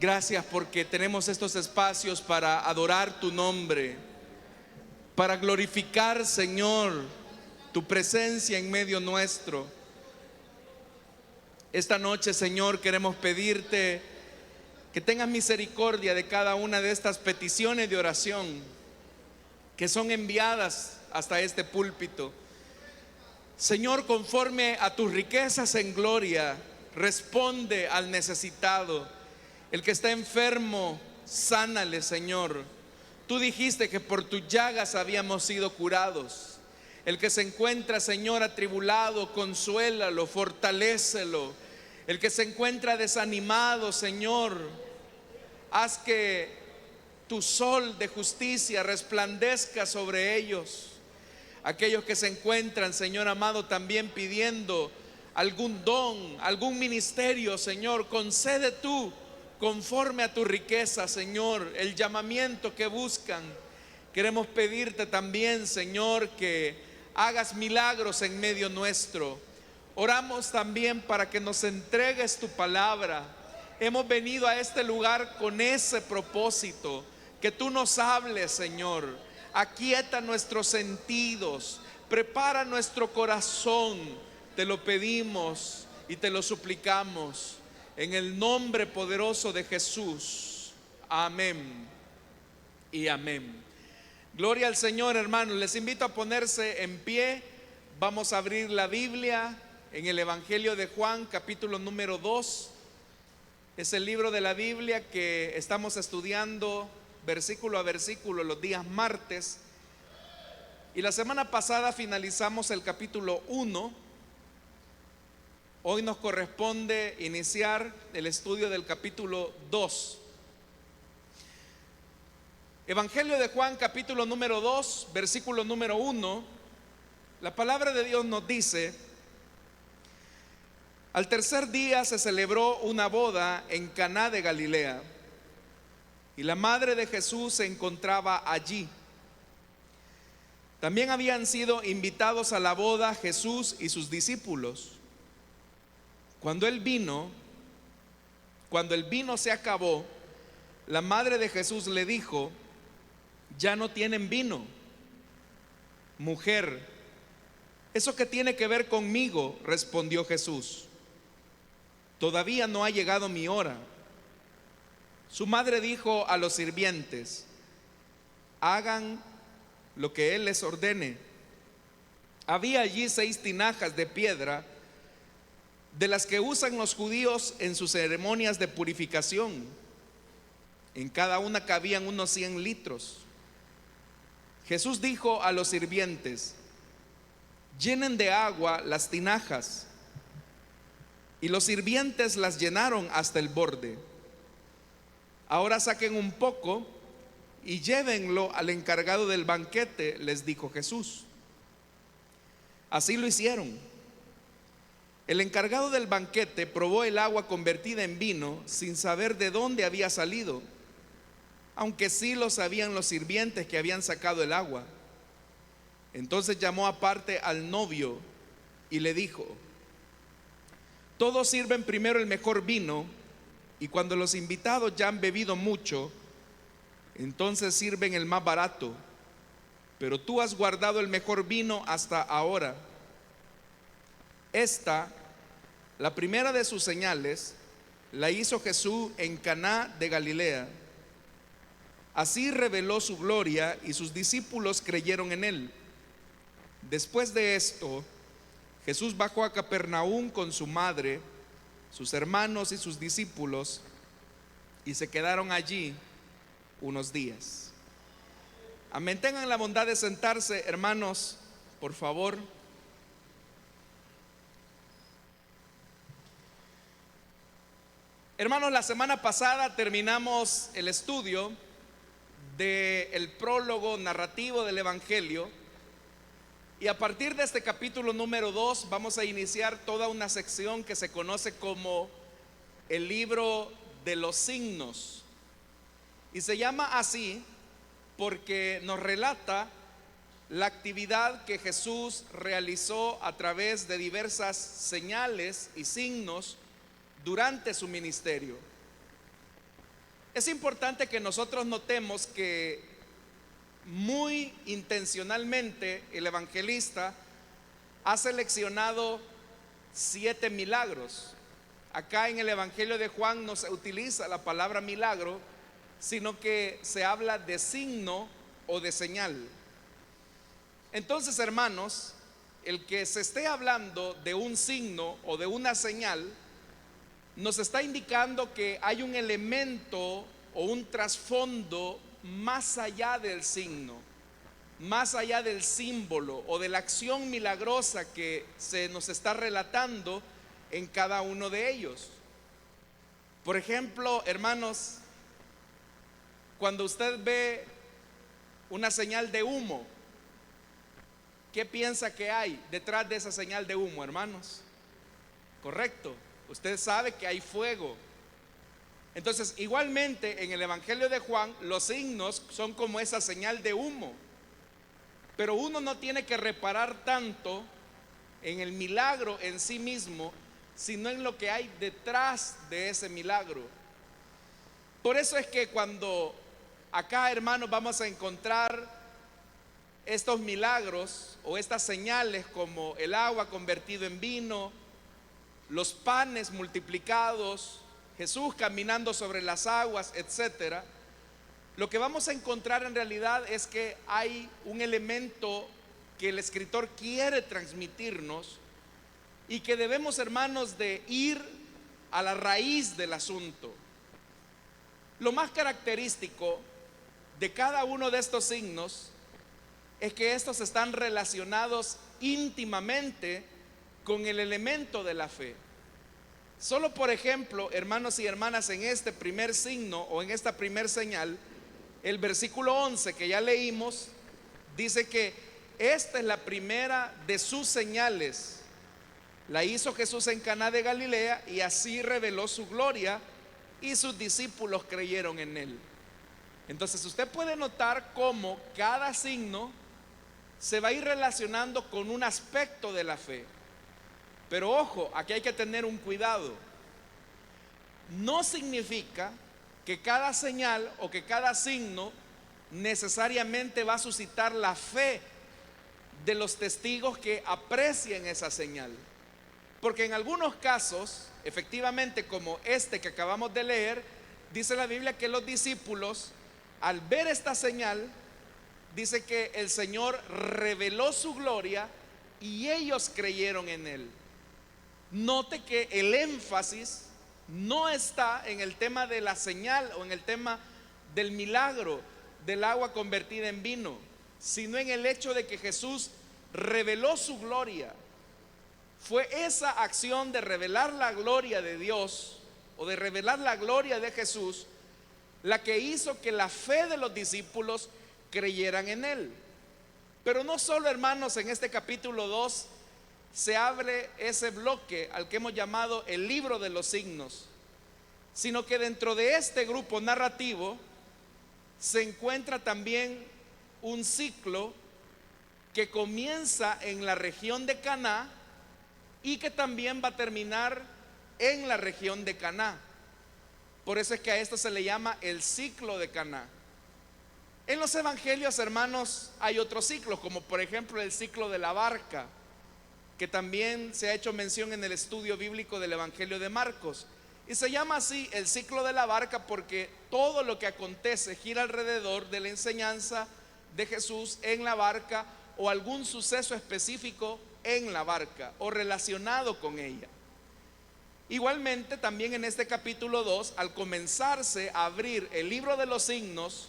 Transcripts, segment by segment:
Gracias porque tenemos estos espacios para adorar tu nombre, para glorificar, Señor, tu presencia en medio nuestro. Esta noche, Señor, queremos pedirte que tengas misericordia de cada una de estas peticiones de oración que son enviadas hasta este púlpito. Señor, conforme a tus riquezas en gloria, responde al necesitado. El que está enfermo, sánale, Señor. Tú dijiste que por tus llagas habíamos sido curados. El que se encuentra, Señor, atribulado, consuélalo, fortalécelo. El que se encuentra desanimado, Señor, haz que tu sol de justicia resplandezca sobre ellos. Aquellos que se encuentran, Señor amado, también pidiendo algún don, algún ministerio, Señor, concede tú conforme a tu riqueza, Señor, el llamamiento que buscan. Queremos pedirte también, Señor, que hagas milagros en medio nuestro. Oramos también para que nos entregues tu palabra. Hemos venido a este lugar con ese propósito, que tú nos hables, Señor. Aquieta nuestros sentidos, prepara nuestro corazón. Te lo pedimos y te lo suplicamos en el nombre poderoso de Jesús. Amén y amén. Gloria al Señor, hermanos. Les invito a ponerse en pie. Vamos a abrir la Biblia en el Evangelio de Juan, capítulo número 2. Es el libro de la Biblia que estamos estudiando versículo a versículo los días martes. Y la semana pasada finalizamos el capítulo 1. Hoy nos corresponde iniciar el estudio del capítulo 2. Evangelio de Juan, capítulo número 2, versículo número 1. La palabra de Dios nos dice: al tercer día se celebró una boda en Caná de Galilea, y la madre de Jesús se encontraba allí. También habían sido invitados a la boda Jesús y sus discípulos. Cuando el vino se acabó, la madre de Jesús le dijo: ya no tienen vino. Mujer, ¿eso qué tiene que ver conmigo?, respondió Jesús. Todavía no ha llegado mi hora. Su madre dijo a los sirvientes: hagan lo que él les ordene. Había allí 6 tinajas de piedra, de las que usan los judíos en sus ceremonias de purificación. En cada una cabían unos 100 litros. Jesús dijo a los sirvientes: llenen de agua las tinajas. Y los sirvientes las llenaron hasta el borde. Ahora saquen un poco y llévenlo al encargado del banquete, les dijo Jesús. Así lo hicieron. El encargado del banquete probó el agua convertida en vino sin saber de dónde había salido, aunque sí lo sabían los sirvientes que habían sacado el agua. Entonces llamó aparte al novio y le dijo: todos sirven primero el mejor vino, y cuando los invitados ya han bebido mucho, entonces sirven el más barato. Pero tú has guardado el mejor vino hasta ahora. Esta, la primera de sus señales, la hizo Jesús en Caná de Galilea. Así reveló su gloria y sus discípulos creyeron en él. Después de esto, Jesús bajó a Capernaum con su madre, sus hermanos y sus discípulos, y se quedaron allí unos días. Amén. Tengan la bondad de sentarse, hermanos, por favor. Hermanos, la semana pasada terminamos el estudio del prólogo narrativo del Evangelio, y a partir de este capítulo número 2 vamos a iniciar toda una sección que se conoce como el libro de los signos, y se llama así porque nos relata la actividad que Jesús realizó a través de diversas señales y signos durante su ministerio. Es importante que nosotros notemos que muy intencionalmente el evangelista ha seleccionado 7 milagros. Acá en el Evangelio de Juan no se utiliza la palabra milagro, sino que se habla de signo o de señal. Entonces, hermanos, el que se esté hablando de un signo o de una señal nos está indicando que hay un elemento o un trasfondo más allá del signo, más allá del símbolo o de la acción milagrosa que se nos está relatando en cada uno de ellos. Por ejemplo, hermanos, cuando usted ve una señal de humo, ¿qué piensa que hay detrás de esa señal de humo, hermanos? Correcto, usted sabe que hay fuego. Entonces, igualmente en el Evangelio de Juan, los signos son como esa señal de humo. Pero uno no tiene que reparar tanto en el milagro en sí mismo, sino en lo que hay detrás de ese milagro. Por eso es que cuando acá, hermanos, vamos a encontrar estos milagros o estas señales como el agua convertido en vino, los panes multiplicados, Jesús caminando sobre las aguas, etcétera, lo que vamos a encontrar en realidad es que hay un elemento que el escritor quiere transmitirnos y que debemos, hermanos, de ir a la raíz del asunto. Lo más característico de cada uno de estos signos es que estos están relacionados íntimamente con el elemento de la fe. Solo, por ejemplo, hermanos y hermanas, en este primer signo o en esta primer señal, el versículo 11 que ya leímos dice que esta es la primera de sus señales. La hizo Jesús en Caná de Galilea y así reveló su gloria y sus discípulos creyeron en él. Entonces usted puede notar cómo cada signo se va a ir relacionando con un aspecto de la fe. Pero ojo, aquí hay que tener un cuidado. No significa que cada señal o que cada signo necesariamente va a suscitar la fe de los testigos que aprecien esa señal. Porque en algunos casos, efectivamente, como este que acabamos de leer, dice la Biblia que los discípulos, al ver esta señal, dice que el Señor reveló su gloria y ellos creyeron en él. Note que el énfasis no está en el tema de la señal o en el tema del milagro del agua convertida en vino, sino en el hecho de que Jesús reveló su gloria. Fue esa acción de revelar la gloria de Dios o de revelar la gloria de Jesús la que hizo que la fe de los discípulos creyeran en él. Pero no solo, hermanos, en este capítulo 2 se abre ese bloque al que hemos llamado el libro de los signos, sino que dentro de este grupo narrativo se encuentra también un ciclo que comienza en la región de Caná y que también va a terminar en la región de Caná. Por eso es que a esto se le llama el ciclo de Caná. En los evangelios, hermanos, hay otros ciclos, como por ejemplo el ciclo de la barca, que también se ha hecho mención en el estudio bíblico del Evangelio de Marcos. Y se llama así el ciclo de la barca porque todo lo que acontece gira alrededor de la enseñanza de Jesús en la barca o algún suceso específico en la barca o relacionado con ella. Igualmente, también en este capítulo 2, al comenzarse a abrir el libro de los signos,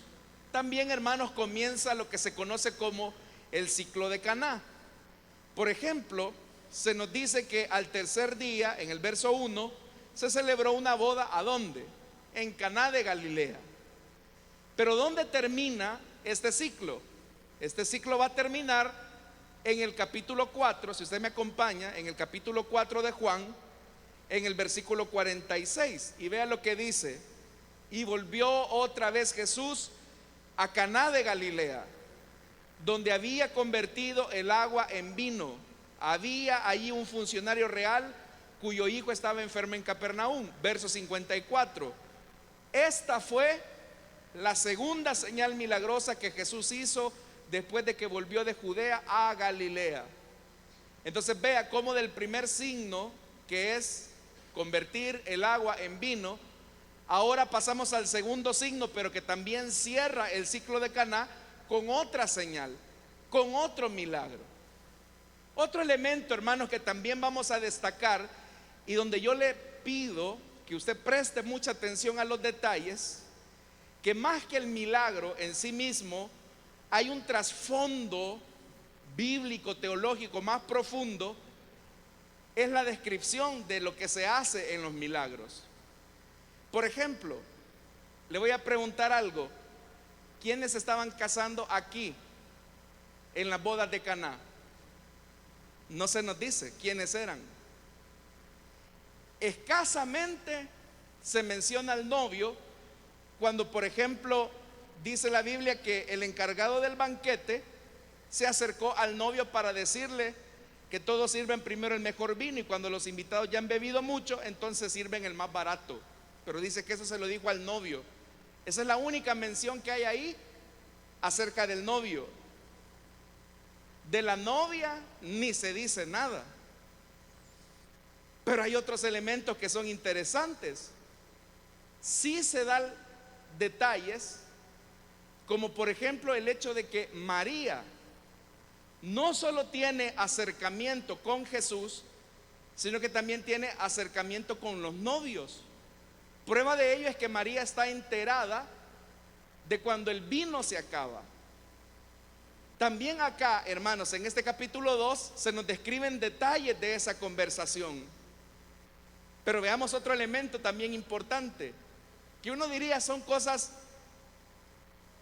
también, hermanos, comienza lo que se conoce como el ciclo de Caná. Por ejemplo, se nos dice que al tercer día, en el verso 1, se celebró una boda. ¿A dónde? En Caná de Galilea. Pero ¿dónde termina este ciclo? Este ciclo va a terminar en el capítulo 4, si usted me acompaña, en el capítulo 4 de Juan, en el versículo 46. Y vea lo que dice: y volvió otra vez Jesús a Caná de Galilea, donde había convertido el agua en vino. Había allí un funcionario real cuyo hijo estaba enfermo en Capernaum. Verso 54. Esta fue la segunda señal milagrosa que Jesús hizo después de que volvió de Judea a Galilea. Entonces vea cómo del primer signo, que es convertir el agua en vino, ahora pasamos al segundo signo, pero que también cierra el ciclo de Caná con otra señal, con otro milagro. Otro elemento, hermanos, que también vamos a destacar y donde yo le pido que usted preste mucha atención a los detalles, que más que el milagro en sí mismo, hay un trasfondo bíblico, teológico más profundo, es la descripción de lo que se hace en los milagros. Por ejemplo, le voy a preguntar algo. ¿Quiénes estaban casando aquí en las bodas de Caná? No se nos dice quiénes eran. Escasamente se menciona al novio cuando, por ejemplo, dice la Biblia que el encargado del banquete se acercó al novio para decirle que todos sirven primero el mejor vino y cuando los invitados ya han bebido mucho, entonces sirven el más barato. Pero dice que eso se lo dijo al novio. Esa es la única mención que hay ahí acerca del novio. De la novia ni se dice nada. Pero hay otros elementos que son interesantes. Sí se dan detalles, como por ejemplo el hecho de que María no solo tiene acercamiento con Jesús, sino que también tiene acercamiento con los novios. Prueba de ello es que María está enterada de cuando el vino se acaba. También acá, hermanos, en este capítulo 2 se nos describen detalles de esa conversación. Pero veamos otro elemento también importante, que uno diría son cosas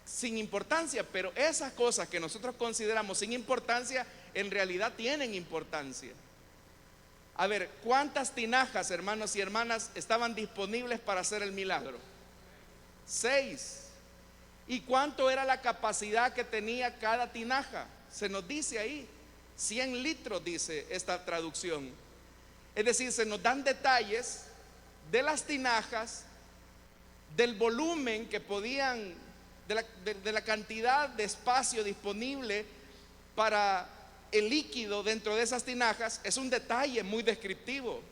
sin importancia, pero esas cosas que nosotros consideramos sin importancia, en realidad tienen importancia. A ver, ¿cuántas tinajas, hermanos y hermanas, estaban disponibles para hacer el milagro? 6. ¿Y cuánto era la capacidad que tenía cada tinaja? Se nos dice ahí, 100 litros dice esta traducción. Es decir, se nos dan detalles de las tinajas, del volumen que podían, de la cantidad de espacio disponible para el líquido dentro de esas tinajas. Es un detalle muy descriptivo.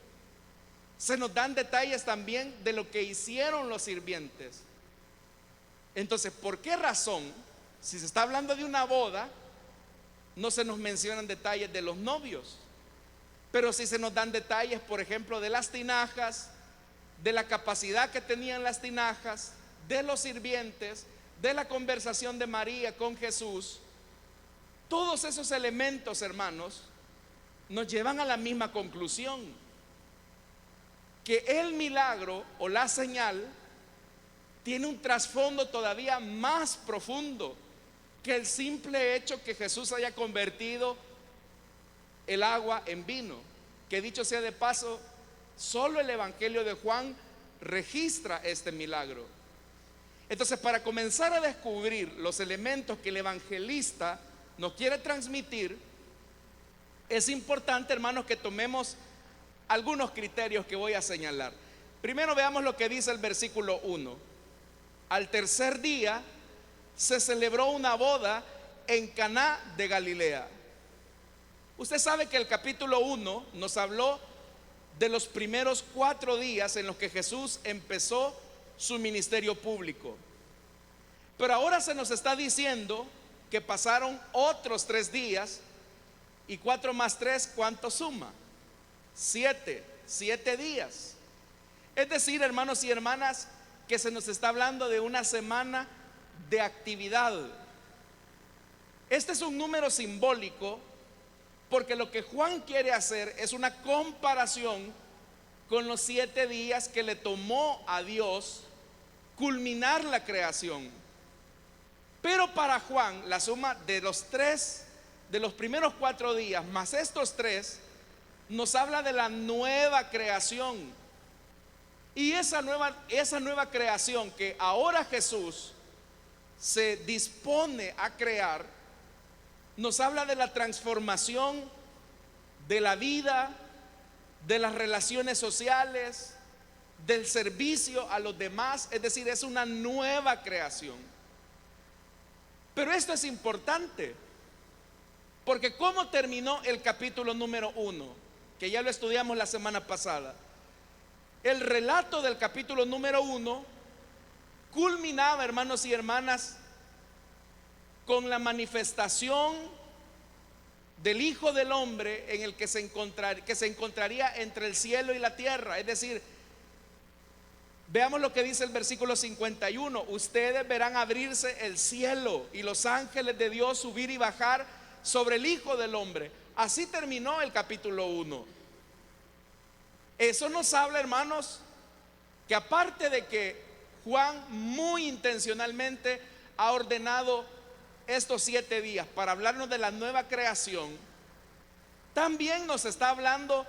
Se nos dan detalles también de lo que hicieron los sirvientes. Entonces, ¿por qué razón, si se está hablando de una boda, no se nos mencionan detalles de los novios? Pero sí se nos dan detalles, por ejemplo, de las tinajas, de la capacidad que tenían las tinajas, de los sirvientes, de la conversación de María con Jesús. Todos esos elementos, hermanos, nos llevan a la misma conclusión: que el milagro o la señal tiene un trasfondo todavía más profundo que el simple hecho que Jesús haya convertido el agua en vino. Que dicho sea de paso, solo el Evangelio de Juan registra este milagro. Entonces, para comenzar a descubrir los elementos que el evangelista nos quiere transmitir, es importante, hermanos, que tomemos algunos criterios que voy a señalar. Primero veamos lo que dice el versículo 1. Al tercer día se celebró una boda en Caná de Galilea. Usted sabe que el capítulo 1 nos habló de los primeros 4 días en los que Jesús empezó su ministerio público. Pero ahora se nos está diciendo que pasaron otros 3 días, y 4 más 3, ¿cuánto suma? 7 días. Es decir, hermanos y hermanas, que se nos está hablando de una semana de actividad. Este es un número simbólico, porque lo que Juan quiere hacer es una comparación con los 7 días que le tomó a Dios culminar la creación. Pero para Juan, la suma de los primeros 4 días más estos 3 nos habla de la nueva creación. Y esa nueva creación que ahora Jesús se dispone a crear, nos habla de la transformación de la vida, de las relaciones sociales, del servicio a los demás, es decir, es una nueva creación. Pero esto es importante, porque ¿cómo terminó el capítulo número 1? Que ya lo estudiamos la semana pasada. El relato del capítulo número 1 culminaba, hermanos y hermanas, con la manifestación del Hijo del Hombre en el que se encontraría entre el cielo y la tierra. Es decir, veamos lo que dice el versículo 51: ustedes verán abrirse el cielo y los ángeles de Dios subir y bajar sobre el Hijo del Hombre. Así terminó el capítulo 1. Eso nos habla, hermanos, que aparte de que Juan muy intencionalmente ha ordenado estos 7 días para hablarnos de la nueva creación, también nos está hablando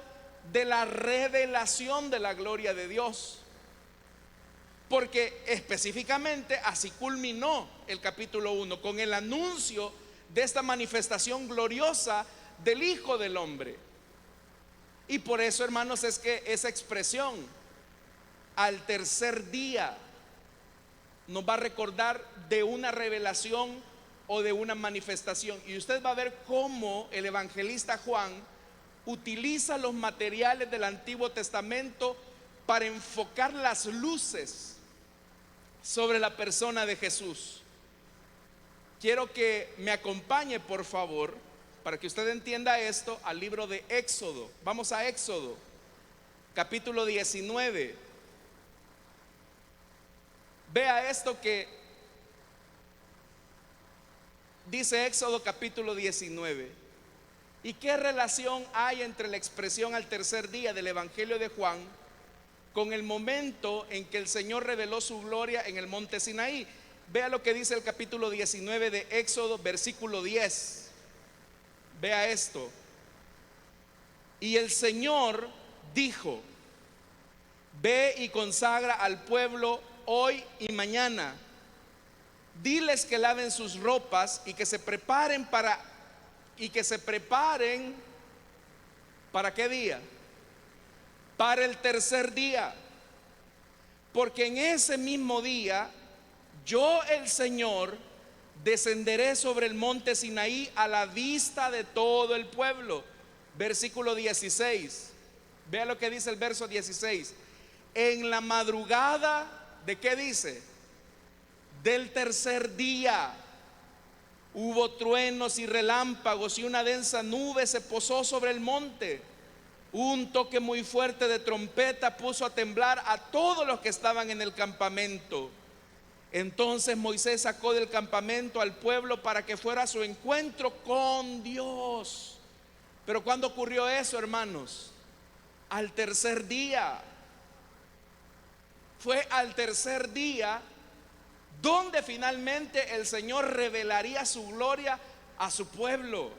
de la revelación de la gloria de Dios. Porque específicamente así culminó el capítulo 1, con el anuncio de esta manifestación gloriosa del Hijo del Hombre. Y por eso, hermanos, es que esa expresión, al tercer día, nos va a recordar de una revelación o de una manifestación. Y usted va a ver cómo el evangelista Juan utiliza los materiales del Antiguo Testamento para enfocar las luces sobre la persona de Jesús. Quiero que me acompañe, por favor, para que usted entienda esto, al libro de Éxodo. Vamos a Éxodo, capítulo 19. Vea esto que dice Éxodo capítulo 19. ¿Y qué relación hay entre la expresión al tercer día del Evangelio de Juan con el momento en que el Señor reveló su gloria en el monte Sinaí? Vea lo que dice el capítulo 19 de Éxodo, versículo 10. Vea esto: y el Señor dijo, ve y consagra al pueblo hoy y mañana. Diles que laven sus ropas y que se preparen ¿para qué día? Para el tercer día. Porque en ese mismo día yo, el Señor, descenderé sobre el monte Sinaí a la vista de todo el pueblo. Versículo 16. Vea lo que dice el verso 16. En la madrugada, ¿de qué dice? Del tercer día hubo truenos y relámpagos, y una densa nube se posó sobre el monte. Un toque muy fuerte de trompeta puso a temblar a todos los que estaban en el campamento. Entonces Moisés sacó del campamento al pueblo para que fuera a su encuentro con Dios. Pero ¿cuándo ocurrió eso, hermanos? Al tercer día. Fue al tercer día donde finalmente el Señor revelaría su gloria a su pueblo.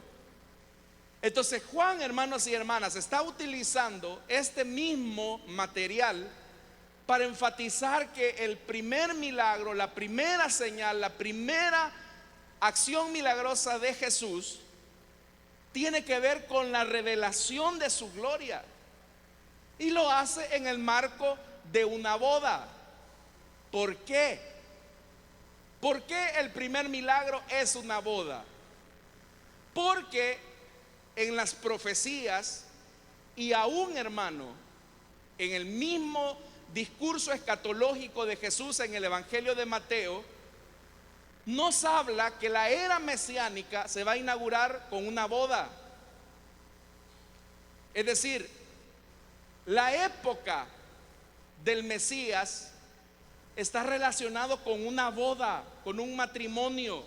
Entonces Juan, hermanos y hermanas, está utilizando este mismo material para enfatizar que el primer milagro, la primera señal, la primera acción milagrosa de Jesús tiene que ver con la revelación de su gloria, y lo hace en el marco de una boda. ¿Por qué? ¿Por qué el primer milagro es una boda? Porque en las profecías, y aún, hermano, en el mismo discurso escatológico de Jesús en el Evangelio de Mateo, nos habla que la era mesiánica se va a inaugurar con una boda. Es decir, la época del Mesías está relacionado con una boda, con un matrimonio.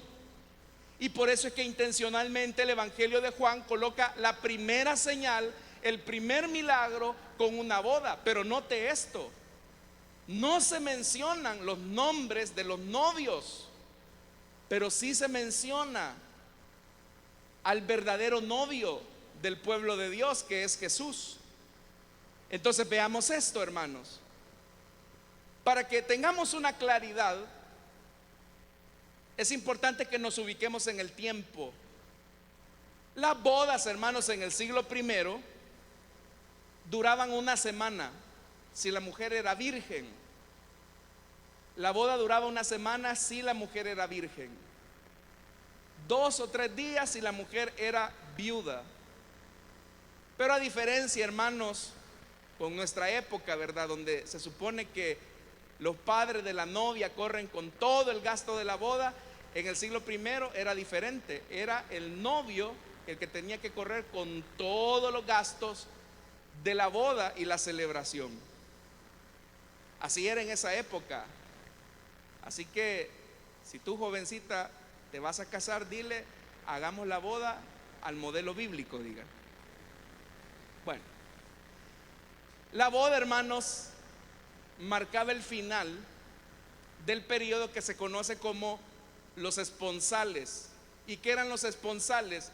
Y por eso es que intencionalmente el Evangelio de Juan coloca la primera señal, el primer milagro, con una boda. Pero note esto: no se mencionan los nombres de los novios, pero sí se menciona al verdadero novio del pueblo de Dios, que es Jesús. Entonces veamos esto, hermanos, para que tengamos una claridad. Es importante que nos ubiquemos en el tiempo. Las bodas, hermanos, en el siglo I duraban una semana. si la mujer era virgen. La boda duraba una semana si la mujer era virgen. 2 o 3 días si la mujer era viuda. Pero a diferencia, hermanos, con nuestra época, ¿verdad?, donde se supone que los padres de la novia corren con todo el gasto de la boda, en el siglo I era diferente. Era el novio el que tenía que correr con todos los gastos de la boda y la celebración. Así era en esa época. Así que si tú, jovencita, te vas a casar, dile: hagamos la boda al modelo bíblico, diga. Bueno, la boda, hermanos, marcaba el final del periodo que se conoce como los esponsales. ¿Y qué eran los esponsales?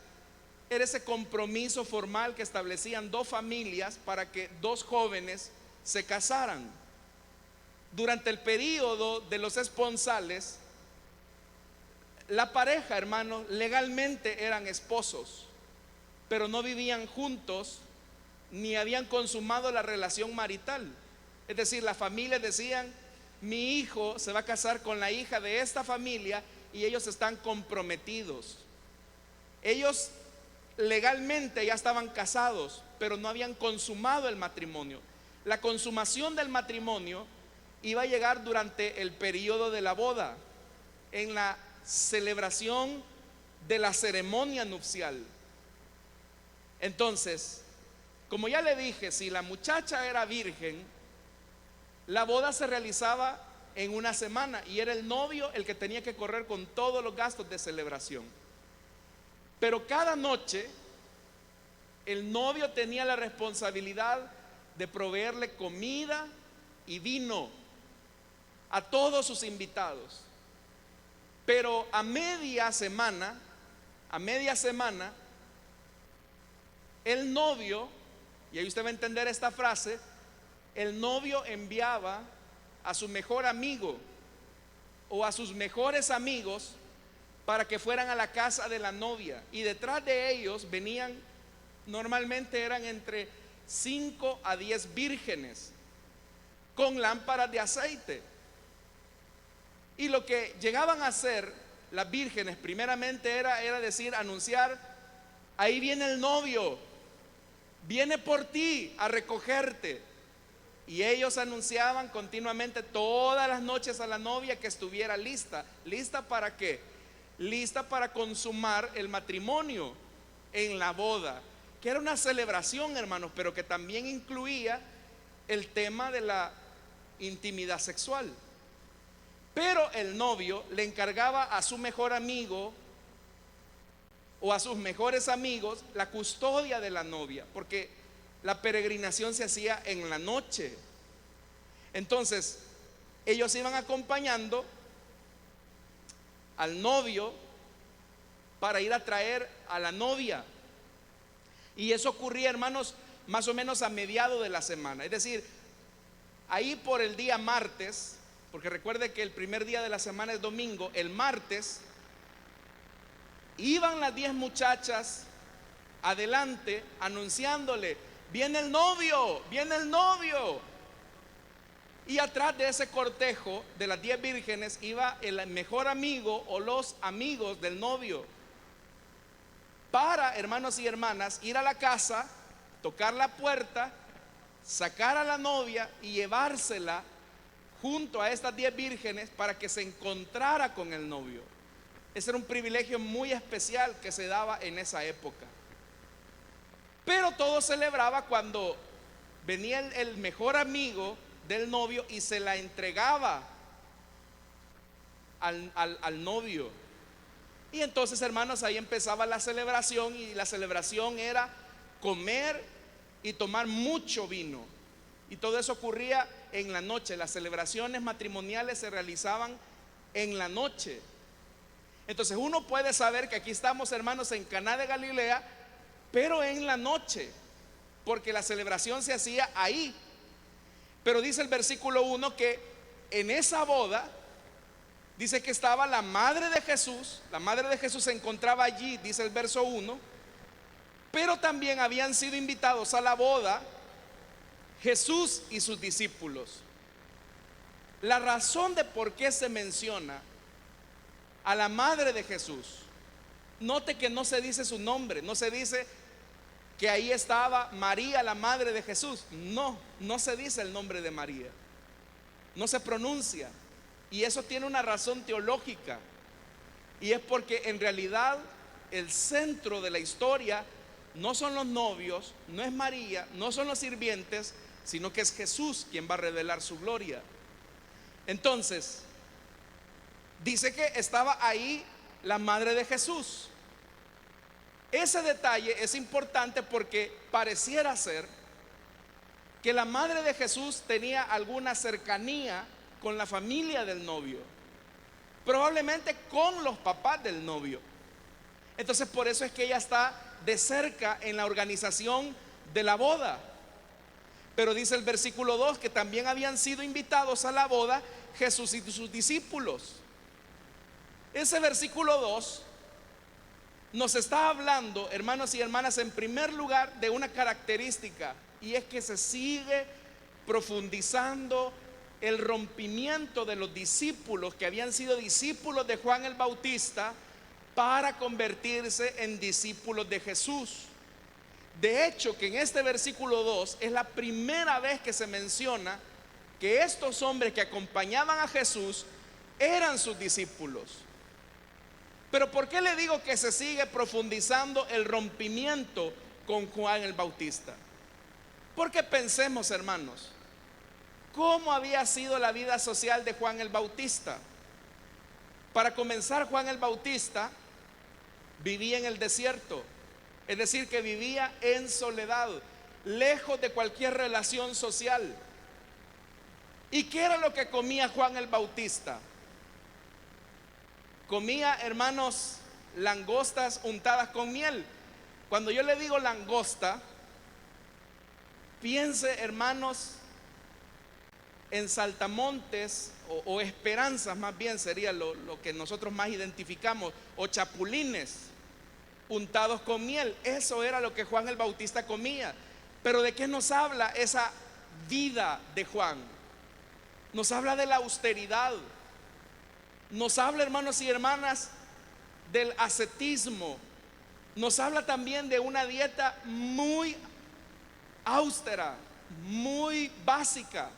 Era ese compromiso formal que establecían 2 familias para que 2 jóvenes se casaran. Durante el periodo de los esponsales, la pareja, hermanos, legalmente eran esposos, pero no vivían juntos ni habían consumado la relación marital. Es decir, las familias decían: mi hijo se va a casar con la hija de esta familia, y ellos están comprometidos. Ellos legalmente ya estaban casados, pero no habían consumado el matrimonio. La consumación del matrimonio iba a llegar durante el periodo de la boda, en la celebración de la ceremonia nupcial. Entonces, como ya le dije, si la muchacha era virgen, la boda se realizaba en una semana y era el novio el que tenía que correr con todos los gastos de celebración. Pero cada noche el novio tenía la responsabilidad de proveerle comida y vino a todos sus invitados. Pero a media semana, el novio, y ahí usted va a entender esta frase, el novio enviaba a su mejor amigo o a sus mejores amigos para que fueran a la casa de la novia, y detrás de ellos venían, normalmente eran entre 5 a 10 vírgenes con lámparas de aceite. Y lo que llegaban a hacer las vírgenes primeramente era decir, anunciar: ahí viene el novio, viene por ti a recogerte. Y ellos anunciaban continuamente todas las noches a la novia que estuviera lista. ¿Lista para qué? Lista para consumar el matrimonio en la boda, que era una celebración, hermanos, pero que también incluía el tema de la intimidad sexual. Pero el novio le encargaba a su mejor amigo o a sus mejores amigos la custodia de la novia, porque la peregrinación se hacía en la noche. Entonces ellos iban acompañando al novio para ir a traer a la novia. Y eso ocurría, hermanos, más o menos a mediados de la semana. Es decir, ahí por el día martes, porque recuerde que el primer día de la semana es domingo, el martes iban las 10 muchachas adelante anunciándole: viene el novio, viene el novio. Y atrás de ese cortejo de las 10 vírgenes iba el mejor amigo o los amigos del novio, para, hermanos y hermanas, ir a la casa, tocar la puerta, sacar a la novia y llevársela junto a estas 10 vírgenes para que se encontrara con el novio. Ese era un privilegio muy especial que se daba en esa época. Pero todo celebraba cuando venía el mejor amigo del novio y se la entregaba al novio. Y entonces, hermanos, ahí empezaba la celebración, y la celebración era comer y tomar mucho vino. Y todo eso ocurría en la noche. Las celebraciones matrimoniales se realizaban en la noche. Entonces uno puede saber que aquí estamos, hermanos, en Caná de Galilea, pero en la noche, porque la celebración se hacía ahí. Pero dice el versículo 1 que en esa boda, dice que estaba la madre de Jesús. La madre de Jesús se encontraba allí, dice el verso 1. Pero también habían sido invitados a la boda Jesús y sus discípulos. La razón de por qué se menciona a la madre de Jesús, note que no se dice su nombre, no se dice que ahí estaba María, la madre de Jesús. No, no se dice el nombre de María, no se pronuncia. Y eso tiene una razón teológica, y es porque en realidad el centro de la historia no son los novios, no es María, no son los sirvientes, sino que es Jesús quien va a revelar su gloria. Entonces, dice que estaba ahí la madre de Jesús. Ese detalle es importante porque pareciera ser que la madre de Jesús tenía alguna cercanía con la familia del novio, probablemente con los papás del novio. Entonces por eso es que ella está de cerca en la organización de la boda. Pero dice el versículo 2 que también habían sido invitados a la boda Jesús y sus discípulos. Ese versículo 2 nos está hablando, hermanos y hermanas, en primer lugar de una característica, y es que se sigue profundizando el rompimiento de los discípulos que habían sido discípulos de Juan el Bautista para convertirse en discípulos de Jesús. De hecho, que en este versículo 2 es la primera vez que se menciona que estos hombres que acompañaban a Jesús eran sus discípulos. Pero ¿por qué le digo que se sigue profundizando el rompimiento con Juan el Bautista? Porque pensemos, hermanos, ¿cómo había sido la vida social de Juan el Bautista? Para comenzar, Juan el Bautista vivía en el desierto, es decir, que vivía en soledad, lejos de cualquier relación social. ¿Y qué era lo que comía Juan el Bautista? Comía, hermanos, langostas untadas con miel. Cuando yo le digo langosta, piense, hermanos, en saltamontes o esperanzas, más bien sería lo que nosotros más identificamos, o chapulines untados con miel. Eso era lo que Juan el Bautista comía. Pero ¿de qué nos habla esa vida de Juan? Nos habla de la austeridad. Nos habla, hermanos y hermanas, del ascetismo. Nos habla también de una dieta muy austera, muy básica.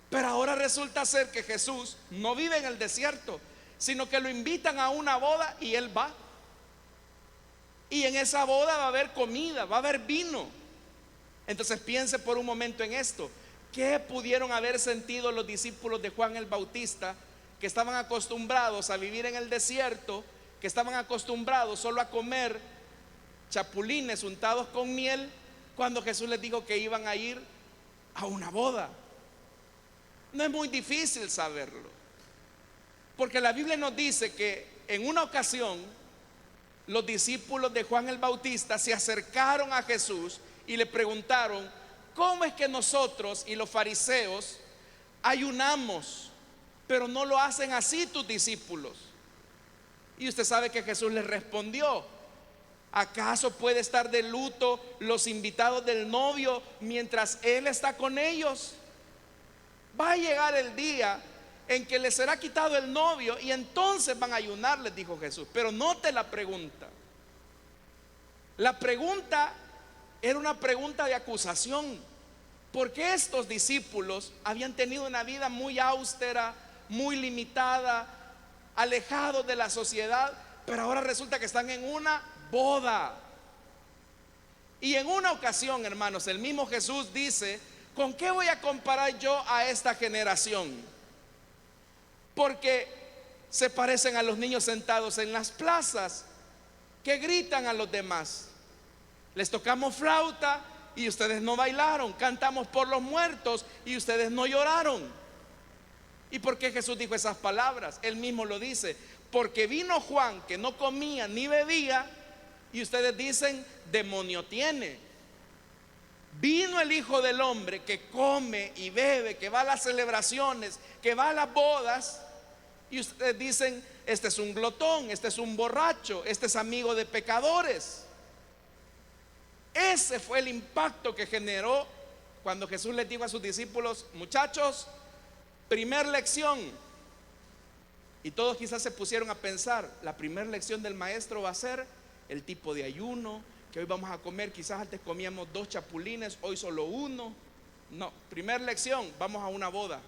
Pero ahora resulta ser que Jesús no vive en el desierto, sino que lo invitan a una boda y él va. Y en esa boda va a haber comida, va a haber vino. Entonces piense por un momento en esto. ¿Qué pudieron haber sentido los discípulos de Juan el Bautista, que estaban acostumbrados a vivir en el desierto, que estaban acostumbrados solo a comer chapulines untados con miel, cuando Jesús les dijo que iban a ir a una boda? No es muy difícil saberlo, porque la Biblia nos dice que en una ocasión los discípulos de Juan el Bautista se acercaron a Jesús y le preguntaron: ¿cómo es que nosotros y los fariseos ayunamos, pero no lo hacen así tus discípulos? Y usted sabe que Jesús les respondió: ¿acaso puede estar de luto los invitados del novio mientras él está con ellos? Va a llegar el día en que les será quitado el novio y entonces van a ayunar, les dijo Jesús. Pero note la pregunta. La pregunta era una pregunta de acusación, porque estos discípulos habían tenido una vida muy austera, muy limitada, alejados de la sociedad, pero ahora resulta que están en una boda. Y en una ocasión, hermanos, el mismo Jesús dice: ¿con qué voy a comparar yo a esta generación? Porque se parecen a los niños sentados en las plazas que gritan a los demás. Les tocamos flauta y ustedes no bailaron, cantamos por los muertos y ustedes no lloraron. ¿Y por qué Jesús dijo esas palabras? Él mismo lo dice: porque vino Juan, que no comía ni bebía, y ustedes dicen: demonio tiene. Vino el Hijo del Hombre, que come y bebe, que va a las celebraciones, que va a las bodas, y ustedes dicen: este es un glotón, este es un borracho, este es amigo de pecadores. Ese fue el impacto que generó cuando Jesús les dijo a sus discípulos: muchachos, primer lección. Y todos quizás se pusieron a pensar: la primera lección del maestro va a ser el tipo de ayuno, que hoy vamos a comer, quizás antes comíamos 2 chapulines, hoy solo 1. No, primera lección, vamos a una boda.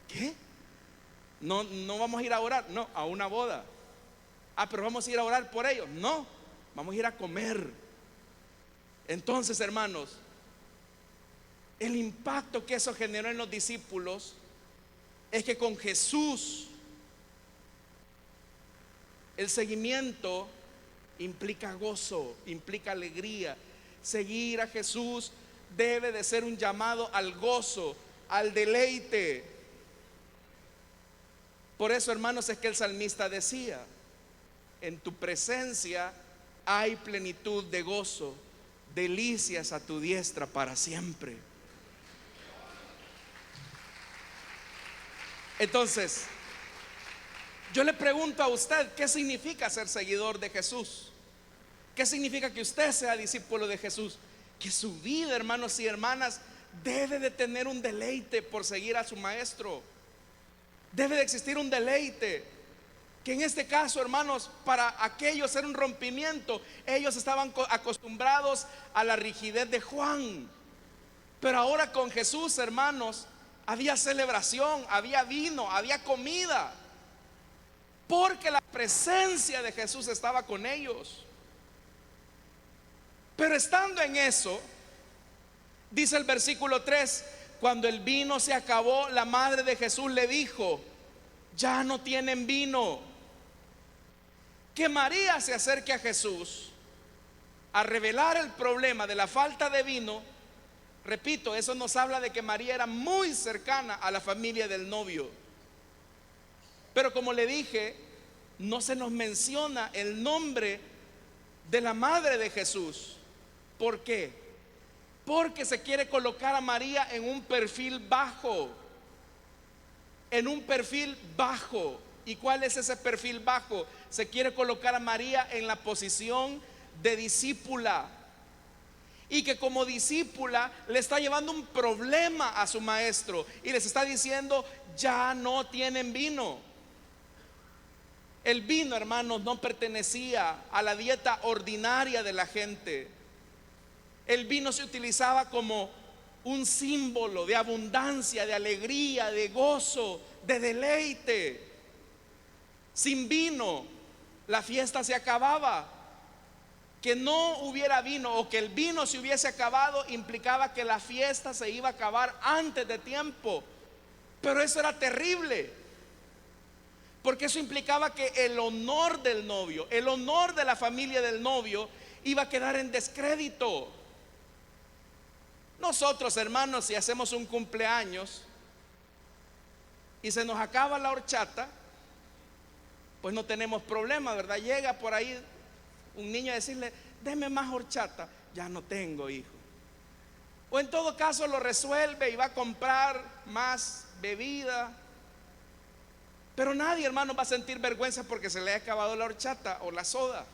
¿Qué? No, no vamos a ir a orar, no, a una boda. Ah, pero vamos a ir a orar por ellos. No, vamos a ir a comer. Entonces, hermanos, el impacto que eso generó en los discípulos es que con Jesús el seguimiento implica gozo, implica alegría. Seguir a Jesús debe de ser un llamado al gozo, al deleite. Por eso, hermanos, es que el salmista decía: en tu presencia hay plenitud de gozo, delicias a tu diestra para siempre. Entonces, yo le pregunto a usted: ¿qué significa ser seguidor de Jesús? ¿Qué significa que usted sea discípulo de Jesús? Que su vida, hermanos y hermanas, debe de tener un deleite por seguir a su maestro. Debe de existir un deleite. Que en este caso, hermanos, para aquellos era un rompimiento. Ellos estaban acostumbrados a la rigidez de Juan. Pero ahora con Jesús, hermanos, había celebración, había vino, había comida, porque la presencia de Jesús estaba con ellos. Pero estando en eso, dice el versículo 3: cuando el vino se acabó, la madre de Jesús le dijo: ya no tienen vino. Que María se acerque a Jesús a revelar el problema de la falta de vino, repito, eso nos habla de que María era muy cercana a la familia del novio. Pero como le dije, no se nos menciona el nombre de la madre de Jesús. ¿Por qué? Porque se quiere colocar a María en un perfil bajo. En un perfil bajo. ¿Y cuál es ese perfil bajo? Se quiere colocar a María en la posición de discípula. Y que como discípula le está llevando un problema a su maestro y les está diciendo: ya no tienen vino. El vino, hermanos, no pertenecía a la dieta ordinaria de la gente. El vino se utilizaba como un símbolo de abundancia, de alegría, de gozo, de deleite. Sin vino, la fiesta se acababa. Que no hubiera vino o que el vino se hubiese acabado implicaba que la fiesta se iba a acabar antes de tiempo. Pero eso era terrible, porque eso implicaba que el honor del novio, el honor de la familia del novio, iba a quedar en descrédito. Nosotros, hermanos, si hacemos un cumpleaños y se nos acaba la horchata, pues no tenemos problema, ¿verdad? Llega por ahí un niño a decirle: deme más horchata. Ya no tengo, hijo. O en todo caso lo resuelve y va a comprar más bebida. Pero nadie, hermano, va a sentir vergüenza porque se le ha acabado la horchata o la soda.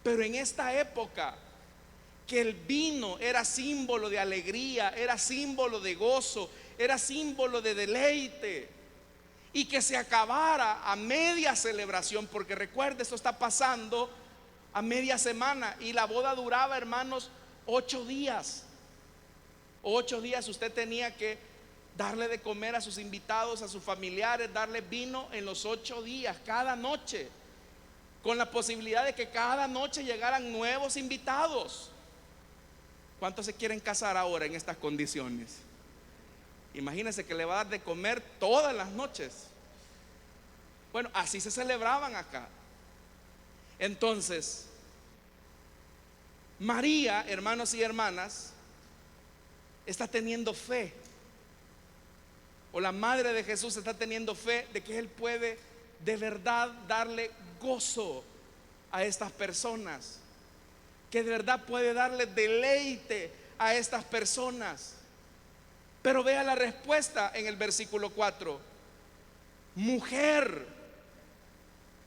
Pero en esta época, que el vino era símbolo de alegría, era símbolo de gozo, era símbolo de deleite, y que se acabara a media celebración, porque recuerde, esto está pasando a media semana y la boda duraba, hermanos, 8 días. 8 días usted tenía que darle de comer a sus invitados, a sus familiares, darle vino en los 8 días, cada noche, con la posibilidad de que cada noche llegaran nuevos invitados. ¿Cuántos se quieren casar ahora en estas condiciones? Imagínense que le va a dar de comer todas las noches. Bueno, así se celebraban acá. Entonces, María, hermanos y hermanas, está teniendo fe, o la madre de Jesús está teniendo fe de que Él puede de verdad darle gozo a estas personas, que de verdad puede darle deleite a estas personas. Pero vea la respuesta en el versículo 4: mujer,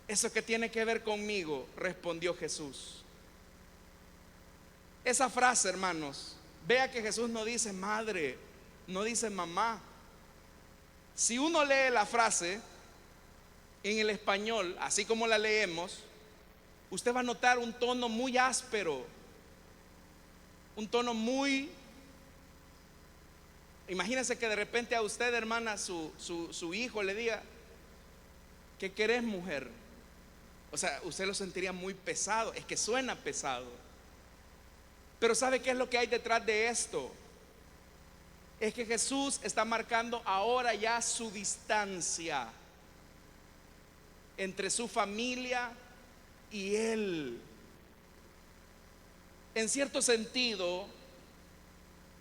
¿eso qué tiene que ver conmigo?, respondió Jesús. Esa frase, hermanos, Vea que Jesús no dice madre, no dice mamá. Si uno lee la frase en el español, así como la leemos, usted va a notar un tono muy áspero, un tono muy... Imagínese que de repente a usted, hermana, su hijo le diga: ¿qué querés, mujer? O sea, usted lo sentiría muy pesado, es que suena pesado. Pero ¿sabe qué es lo que hay detrás de esto? Es que Jesús está marcando ahora ya su distancia entre su familia y Él. En cierto sentido,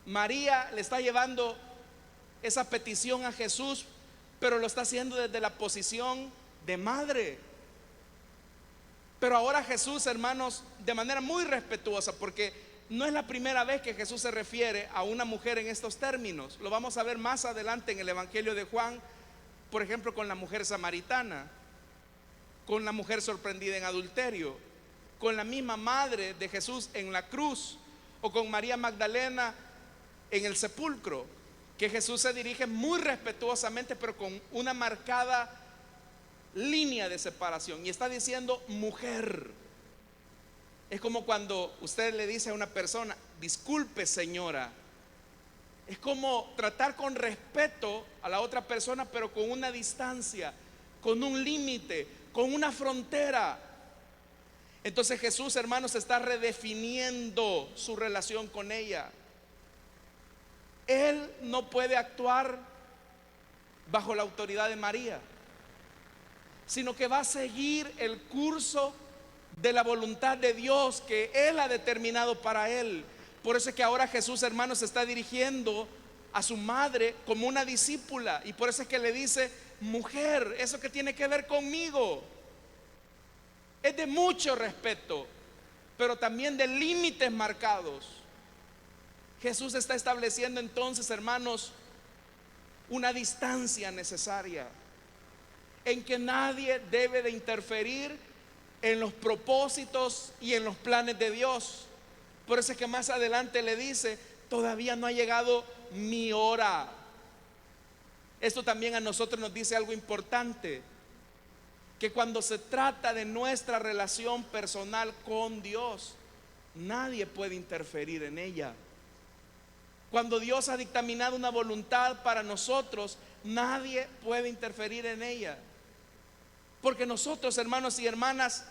María le está llevando esa petición a Jesús, pero lo está haciendo desde la posición de madre. Pero ahora Jesús, hermanos, de manera muy respetuosa, porque no es la primera vez que Jesús se refiere a una mujer en estos términos. Lo vamos a ver más adelante en el Evangelio de Juan, por ejemplo, con la mujer samaritana, con la mujer sorprendida en adulterio, con la misma madre de Jesús en la cruz, o con María Magdalena en el sepulcro, que Jesús se dirige muy respetuosamente, pero con una marcada línea de separación, y está diciendo mujer. Es como cuando usted le dice a una persona: disculpe, señora. Es como tratar con respeto a la otra persona, pero con una distancia, con un límite, con una frontera. Entonces Jesús, hermanos, está redefiniendo su relación con ella. Él no puede actuar bajo la autoridad de María, sino que va a seguir el curso de la voluntad de Dios que Él ha determinado para él. Por eso es que ahora Jesús, hermanos, se está dirigiendo a su madre como una discípula, y por eso es que le dice mujer. Eso que tiene que ver conmigo es de mucho respeto, pero también de límites marcados. Jesús está estableciendo entonces, hermanos, una distancia necesaria en que nadie debe de interferir en los propósitos y en los planes de Dios. Por eso es que más adelante le dice: todavía no ha llegado mi hora. Esto también a nosotros nos dice algo importante, que cuando se trata de nuestra relación personal con Dios, nadie puede interferir en ella. Cuando Dios ha dictaminado una voluntad para nosotros, nadie puede interferir en ella, porque nosotros, hermanos y hermanas,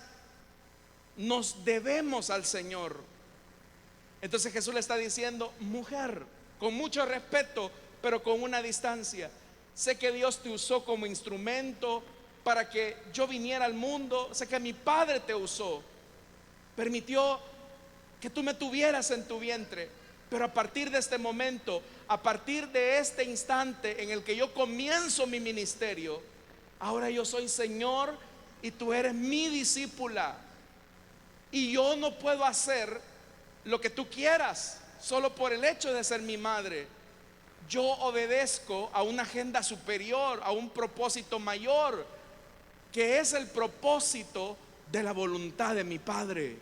nos debemos al Señor. Entonces Jesús le está diciendo mujer, con mucho respeto, pero con una distancia. Sé que Dios te usó como instrumento para que yo viniera al mundo. Sé que mi Padre te usó, permitió que tú me tuvieras en tu vientre. Pero a partir de este momento, a partir de este instante en el que yo comienzo mi ministerio, ahora yo soy Señor y tú eres mi discípula. Y yo no puedo hacer lo que tú quieras solo por el hecho de ser mi madre. Yo obedezco a una agenda superior, a un propósito mayor, que es el propósito de la voluntad de mi Padre.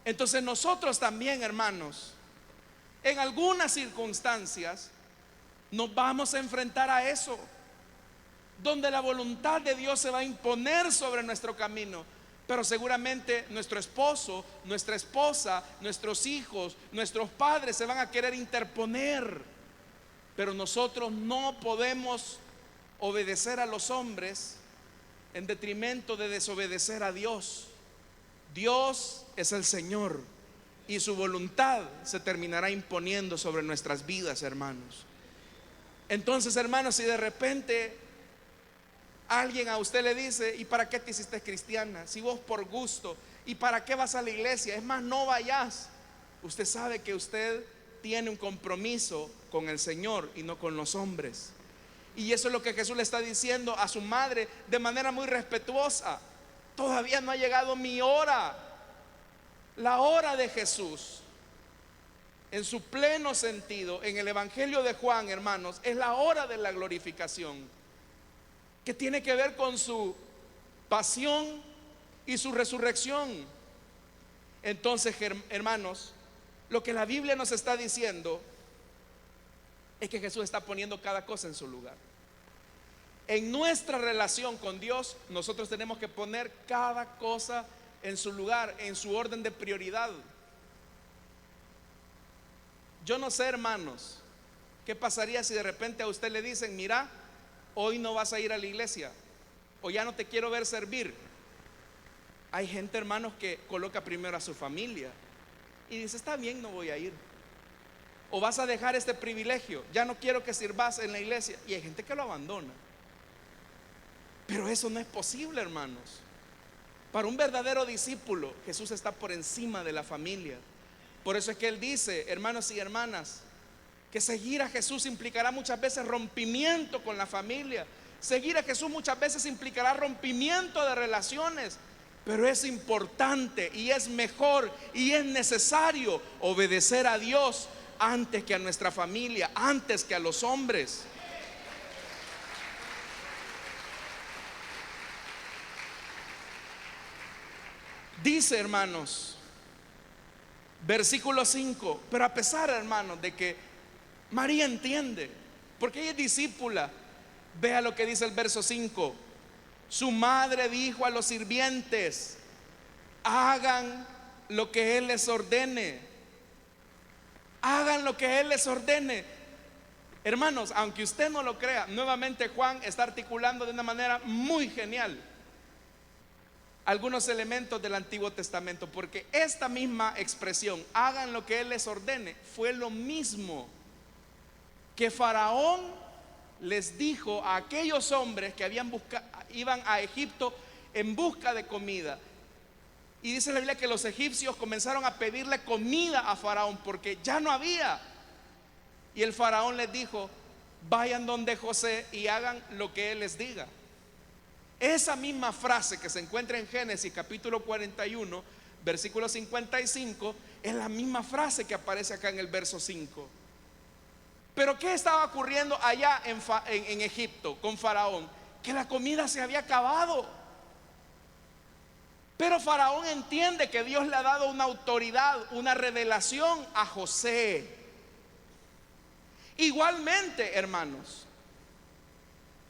Entonces nosotros también, hermanos, en algunas circunstancias nos vamos a enfrentar a eso, donde la voluntad de Dios se va a imponer sobre nuestro camino. Pero seguramente nuestro esposo, nuestra esposa, nuestros hijos, nuestros padres se van a querer interponer. Pero nosotros no podemos obedecer a los hombres en detrimento de desobedecer a Dios. Dios es el Señor y su voluntad se terminará imponiendo sobre nuestras vidas, hermanos. Entonces, hermanos, si de repente alguien a usted le dice: ¿y para qué te hiciste cristiana? Si vos por gusto. ¿Y para qué vas a la iglesia? Es más, no vayas. Usted sabe que usted tiene un compromiso con el Señor y no con los hombres. Y eso es lo que Jesús le está diciendo a su madre de manera muy respetuosa: todavía no ha llegado mi hora. La hora de Jesús, en su pleno sentido, en el Evangelio de Juan, hermanos, es la hora de la glorificación, que tiene que ver con su pasión y su resurrección. Entonces, hermanos, Lo que la Biblia nos está diciendo es que Jesús está poniendo cada cosa en su lugar. En nuestra relación con Dios, nosotros tenemos que poner cada cosa en su lugar, en su orden de prioridad. Yo no sé, hermanos, qué pasaría si de repente a usted le dicen: mira, hoy no vas a ir a la iglesia, o ya no te quiero ver servir. Hay gente, hermanos, que coloca primero a su familia y dice: está bien, no voy a ir. O vas a dejar este privilegio, ya no quiero que sirvas en la iglesia. Y hay gente que lo abandona. Pero eso no es posible, hermanos. Para un verdadero discípulo, Jesús está por encima de la familia. Por eso es que Él dice, hermanos y hermanas, que seguir a Jesús implicará muchas veces rompimiento con la familia. Seguir a Jesús muchas veces implicará rompimiento de relaciones. Pero es importante y es mejor y es necesario obedecer a Dios antes que a nuestra familia, antes que a los hombres. Dice, hermanos, versículo 5, pero a pesar, hermanos, de que María entiende, porque ella es discípula, vea lo que dice el verso 5. Su madre dijo a los sirvientes: hagan lo que Él les ordene. Hagan lo que Él les ordene. Hermanos, aunque usted no lo crea, nuevamente Juan está articulando de una manera muy genial algunos elementos del Antiguo Testamento, porque esta misma expresión, hagan lo que Él les ordene, fue lo mismo que Faraón les dijo a aquellos hombres que iban a Egipto en busca de comida. Y dice la Biblia que los egipcios comenzaron a pedirle comida a Faraón porque ya no había. Y el Faraón les dijo: vayan donde José y hagan lo que él les diga. Esa misma frase que se encuentra en Génesis capítulo 41, versículo 55, es la misma frase que aparece acá en el verso 5. Pero ¿qué estaba ocurriendo allá en Egipto con Faraón? Que la comida se había acabado. Pero Faraón entiende que Dios le ha dado una autoridad, una revelación a José. Igualmente, hermanos,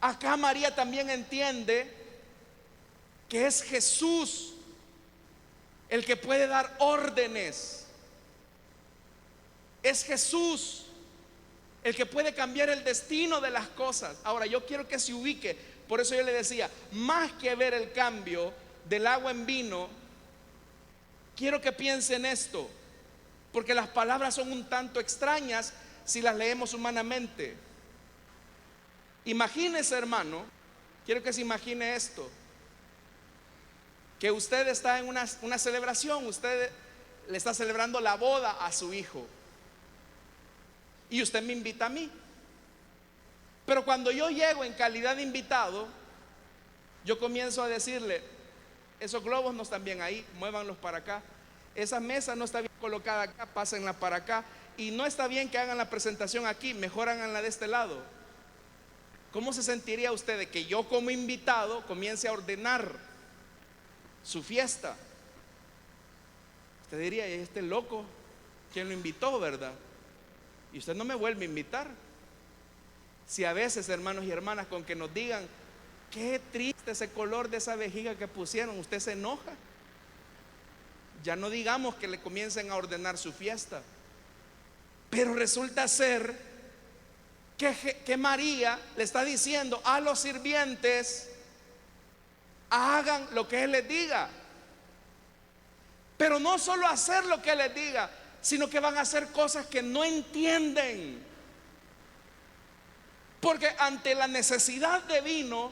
acá María también entiende que es Jesús el que puede dar órdenes. Es Jesús el que puede cambiar el destino de las cosas. Ahora, yo quiero que se ubique. Por eso yo le decía, más que ver el cambio del agua en vino, quiero que piense en esto, porque las palabras son un tanto extrañas si las leemos humanamente. Imagínese, hermano, quiero que se imagine esto, que usted está en una celebración, usted le está celebrando la boda a su hijo y usted me invita a mí. Pero cuando yo llego en calidad de invitado, yo comienzo a decirle: esos globos no están bien ahí, muévanlos para acá. Esa mesa no está bien colocada acá, pásenla para acá. Y no está bien que hagan la presentación aquí, mejor háganla de este lado. ¿Cómo se sentiría usted de que yo como invitado comience a ordenar su fiesta? Usted diría: ¿y este loco quién lo invitó, verdad? Y usted no me vuelve a invitar. Si a veces, hermanos y hermanas, con que nos digan: qué triste ese color de esa vejiga que pusieron, usted se enoja. Ya no digamos que le comiencen a ordenar su fiesta. Pero resulta ser que María le está diciendo a los sirvientes: hagan lo que Él les diga. Pero no solo hacer lo que Él les diga, sino que van a hacer cosas que no entienden. Porque ante la necesidad de vino,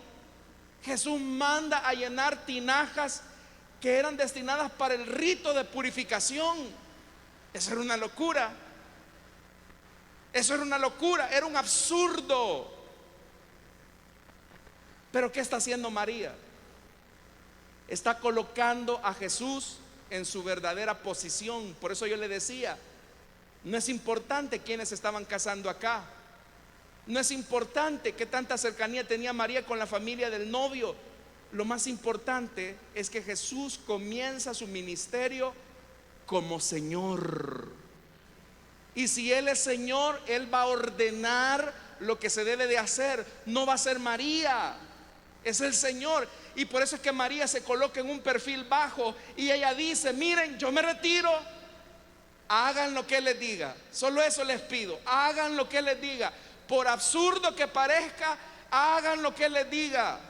Jesús manda a llenar tinajas que eran destinadas para el rito de purificación. Eso era una locura. Eso era una locura, era un absurdo. Pero ¿qué está haciendo María? Está colocando a Jesús en su verdadera posición. Por eso yo le decía, no es importante quiénes estaban casando acá. No es importante qué tanta cercanía tenía María con la familia del novio. Lo más importante es que Jesús comienza su ministerio como Señor. Y si Él es Señor, Él va a ordenar lo que se debe de hacer. No va a ser María, es el Señor. Y por eso es que María se coloca en un perfil bajo y ella dice: miren, yo me retiro, hagan lo que Él les diga. Solo eso les pido, hagan lo que Él les diga. Por absurdo que parezca, hagan lo que Él les diga.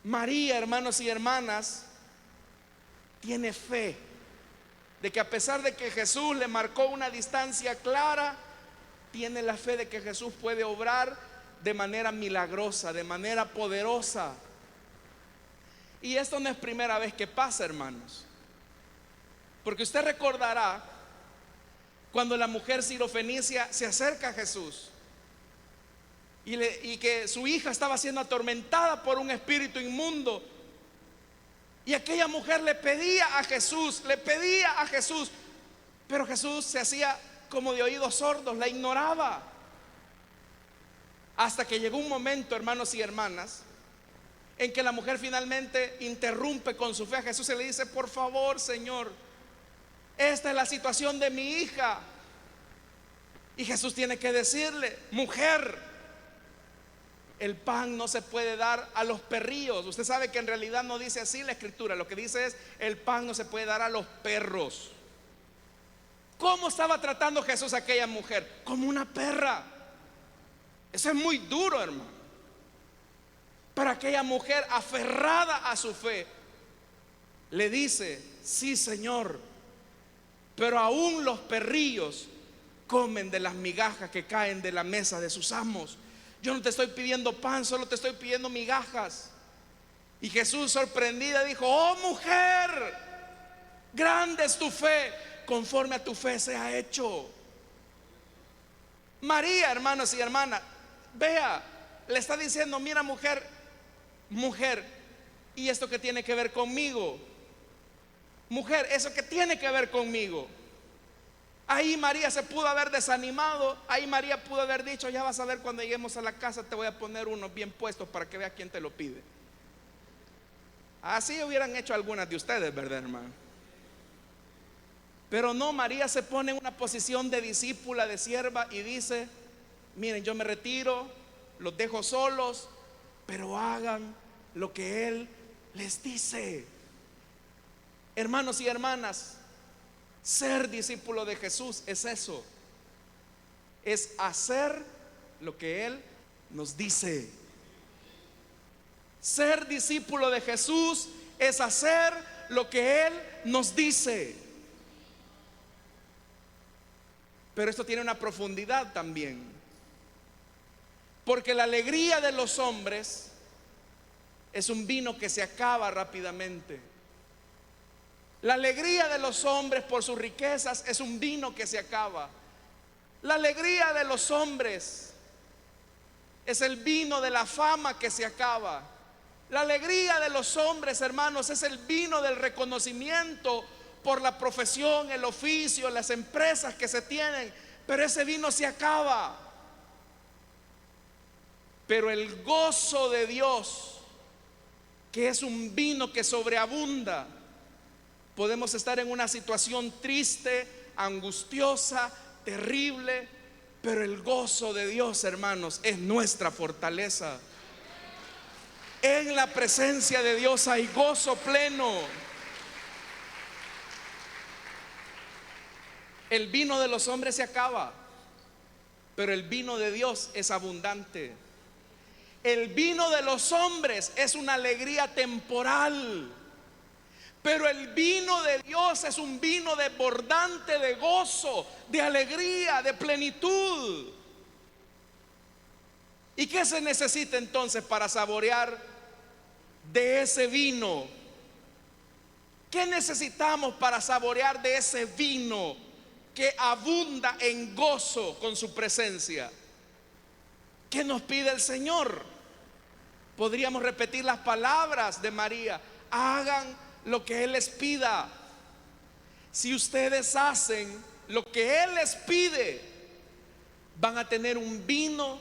María, hermanos y hermanas, tiene fe de que a pesar de que Jesús le marcó una distancia clara, tiene la fe de que Jesús puede obrar de manera milagrosa, de manera poderosa. Y esto no es primera vez que pasa, hermanos, porque usted recordará cuando la mujer sirofenicia se acerca a Jesús y que su hija estaba siendo atormentada por un espíritu inmundo. Y aquella mujer le pedía a Jesús, pero Jesús se hacía como de oídos sordos, la ignoraba. Hasta que llegó un momento, hermanos y hermanas, en que la mujer finalmente interrumpe con su fe a Jesús y le dice: por favor, Señor, esta es la situación de mi hija. Y Jesús tiene que decirle: mujer, el pan no se puede dar a los perrillos. Usted sabe que en realidad no dice así la escritura. Lo que dice es: el pan no se puede dar a los perros. ¿Cómo estaba tratando Jesús a aquella mujer? Como una perra. Eso es muy duro, hermano. Para aquella mujer aferrada a su fe, le dice: sí, Señor, pero aún los perrillos comen de las migajas que caen de la mesa de sus amos. Yo no te estoy pidiendo pan, solo te estoy pidiendo migajas. Y Jesús, sorprendida, dijo: oh mujer, grande es tu fe, conforme a tu fe se ha hecho. María, hermanos y hermanas, vea, le está diciendo: mira, mujer, ¿y esto qué tiene que ver conmigo? Mujer, ¿eso qué tiene que ver conmigo? Ahí María se pudo haber desanimado. Ahí María pudo haber dicho: ya vas a ver, cuando lleguemos a la casa te voy a poner unos bien puestos para que vea quién te lo pide. Así hubieran hecho algunas de ustedes, ¿verdad, hermano? Pero no, María se pone en una posición de discípula, de sierva, y dice: miren, yo me retiro, los dejo solos, pero hagan lo que Él les dice. Hermanos y hermanas, ser discípulo de Jesús es eso, es hacer lo que Él nos dice. Ser discípulo de Jesús es hacer lo que Él nos dice. Pero esto tiene una profundidad también, porque la alegría de los hombres es un vino que se acaba rápidamente. La alegría de los hombres por sus riquezas es un vino que se acaba. La alegría de los hombres es el vino de la fama que se acaba. La alegría de los hombres, hermanos, es el vino del reconocimiento por la profesión, el oficio, las empresas que se tienen. Pero ese vino se acaba. Pero el gozo de Dios, que es un vino que sobreabunda. Podemos estar en una situación triste, angustiosa, terrible, pero el gozo de Dios, hermanos, es nuestra fortaleza. En la presencia de Dios hay gozo pleno. El vino de los hombres se acaba, pero el vino de Dios es abundante. El vino de los hombres es una alegría temporal, pero el vino de Dios es un vino desbordante de gozo, de alegría, de plenitud. ¿Y qué se necesita entonces para saborear de ese vino? ¿Qué necesitamos para saborear de ese vino que abunda en gozo con su presencia? ¿Qué nos pide el Señor? Podríamos repetir las palabras de María: hagan lo que Él les pida. Si ustedes hacen lo que Él les pide, van a tener un vino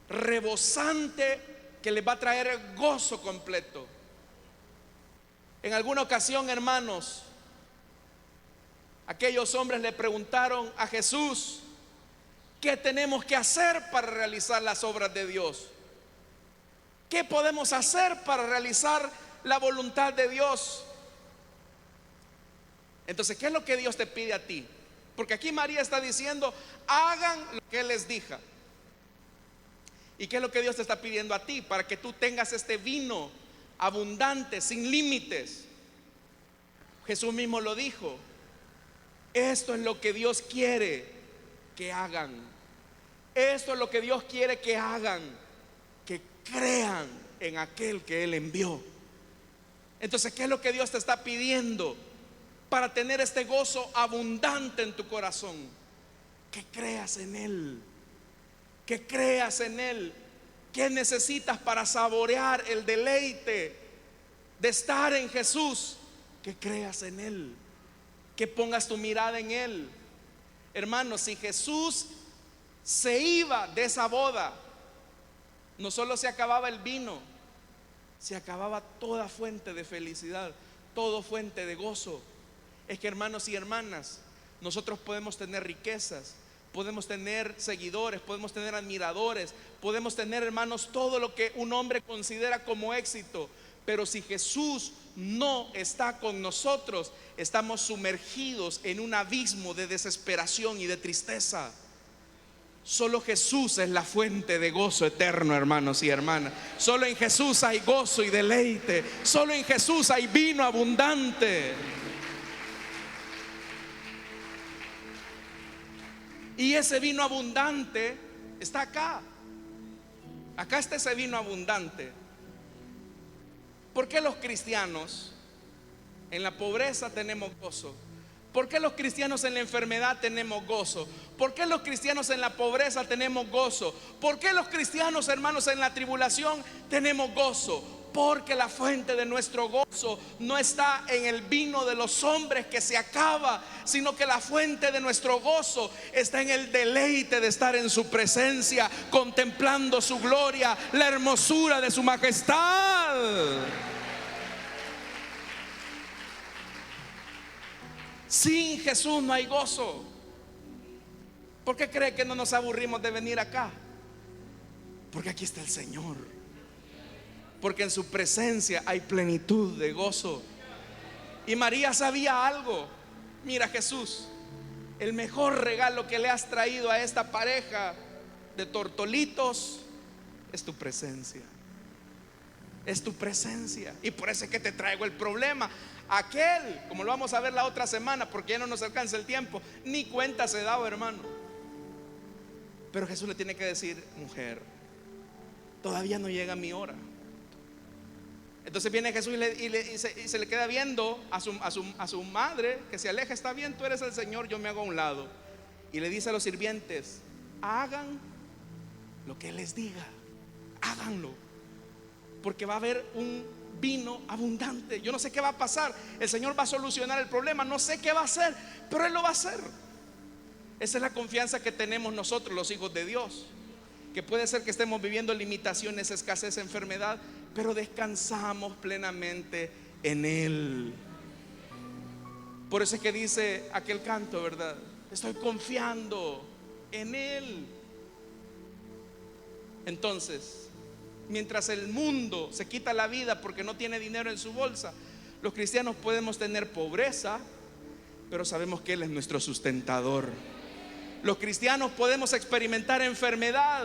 rebosante que les va a traer gozo completo. En alguna ocasión, hermanos, Aquellos hombres le preguntaron a Jesús: ¿qué tenemos que hacer para realizar las obras de Dios? ¿Qué podemos hacer para realizar la voluntad de Dios? Entonces, ¿qué es lo que Dios te pide a ti? Porque aquí María está diciendo: hagan lo que Él les diga. ¿Y qué es lo que Dios te está pidiendo a ti? Para que tú tengas este vino abundante, sin límites. Jesús mismo lo dijo: esto es lo que Dios quiere que hagan. Esto es lo que Dios quiere que hagan: que crean en aquel que Él envió. Entonces, ¿qué es lo que Dios te está pidiendo para tener este gozo abundante en tu corazón? Que creas en Él. Que creas en Él. ¿Qué necesitas para saborear el deleite de estar en Jesús? Que creas en Él. Que pongas tu mirada en Él. Hermanos, si Jesús se iba de esa boda, no solo se acababa el vino, se acababa toda fuente de felicidad, toda fuente de gozo. Es que, hermanos y hermanas, nosotros podemos tener riquezas, podemos tener seguidores, podemos tener admiradores, podemos tener, hermanos, todo lo que un hombre considera como éxito, pero si Jesús no está con nosotros, estamos sumergidos en un abismo de desesperación y de tristeza. Solo Jesús es la fuente de gozo eterno, hermanos y hermanas. Solo en Jesús hay gozo y deleite. Solo en Jesús hay vino abundante. Y ese vino abundante está acá. Acá está ese vino abundante. ¿Por qué los cristianos en la pobreza tenemos gozo? ¿Por qué los cristianos en la enfermedad tenemos gozo? ¿Por qué los cristianos en la pobreza tenemos gozo? ¿Por qué los cristianos, hermanos, en la tribulación tenemos gozo? Porque la fuente de nuestro gozo no está en el vino de los hombres que se acaba, sino que la fuente de nuestro gozo está en el deleite de estar en su presencia, contemplando su gloria, la hermosura de su majestad. Sin Jesús no hay gozo. ¿Por qué cree que no nos aburrimos de venir acá? Porque aquí está el Señor. Porque en su presencia hay plenitud de gozo. Y María sabía algo. Mira, Jesús, el mejor regalo que le has traído a esta pareja de tortolitos es tu presencia. Es tu presencia. Y por eso es que te traigo el problema. Aquel, como lo vamos a ver la otra semana, porque ya no nos alcanza el tiempo, ni cuenta se da, hermano. Pero Jesús le tiene que decir: mujer, todavía no llega mi hora. Entonces viene Jesús y se le queda viendo a su madre, que se aleja. Está bien, tú eres el Señor, yo me hago a un lado. Y le dice a los sirvientes: hagan lo que Él les diga, háganlo, porque va a haber un vino abundante. Yo no sé qué va a pasar. El Señor va a solucionar el problema, no sé qué va a hacer, pero Él lo va a hacer. Esa es la confianza que tenemos nosotros, los hijos de Dios. Que puede ser que estemos viviendo limitaciones, escasez, enfermedad, pero descansamos plenamente en Él. Por eso es que dice aquel canto, ¿verdad? Estoy confiando en Él. Entonces, mientras el mundo se quita la vida porque no tiene dinero en su bolsa, los cristianos podemos tener pobreza, pero sabemos que Él es nuestro sustentador. Los cristianos podemos experimentar enfermedad,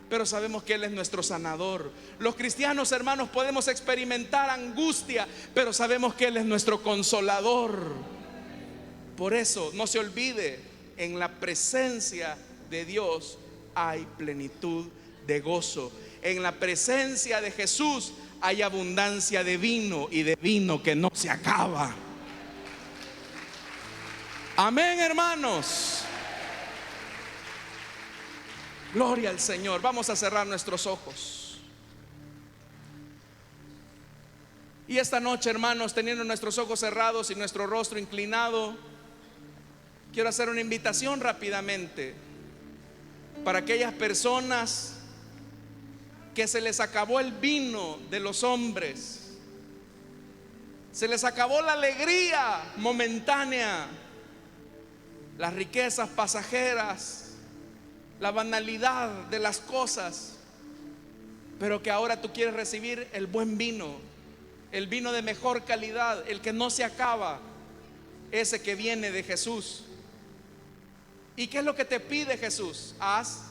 pero sabemos que Él es nuestro sanador. Los cristianos, hermanos, podemos experimentar angustia, pero sabemos que Él es nuestro consolador. Por eso, no se olvide, en la presencia de Dios hay plenitud de gozo. En la presencia de Jesús hay abundancia de vino, y de vino que no se acaba. Amén, hermanos. Gloria al Señor. Vamos a cerrar nuestros ojos. Y esta noche, hermanos, teniendo nuestros ojos cerrados y nuestro rostro inclinado, quiero hacer una invitación rápidamente para aquellas personas que se les acabó el vino de los hombres, se les acabó la alegría momentánea, las riquezas pasajeras, la banalidad de las cosas, pero que ahora tú quieres recibir el buen vino, el vino de mejor calidad, el que no se acaba, ese que viene de Jesús. ¿Y qué es lo que te pide Jesús? Haz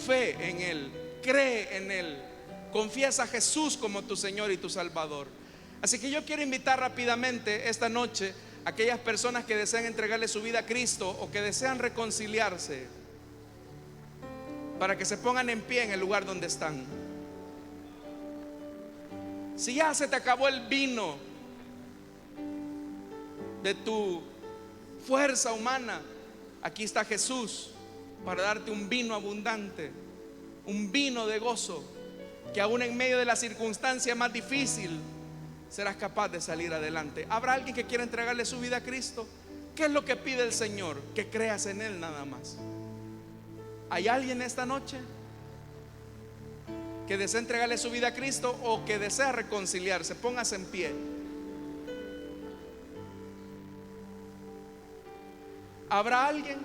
fe en Él, cree en Él, confiesa a Jesús como tu Señor y tu Salvador. Así que yo quiero invitar rápidamente esta noche a aquellas personas que desean entregarle su vida a Cristo o que desean reconciliarse, para que se pongan en pie en el lugar donde están. Si ya se te acabó el vino de tu fuerza humana, aquí está Jesús para darte un vino abundante, un vino de gozo, que aún en medio de la circunstancia más difícil serás capaz de salir adelante. ¿Habrá alguien que quiera entregarle su vida a Cristo? ¿Qué es lo que pide el Señor? Que creas en Él nada más. ¿Hay alguien esta noche que desea entregarle su vida a Cristo o que desea reconciliarse? Póngase en pie. ¿Habrá alguien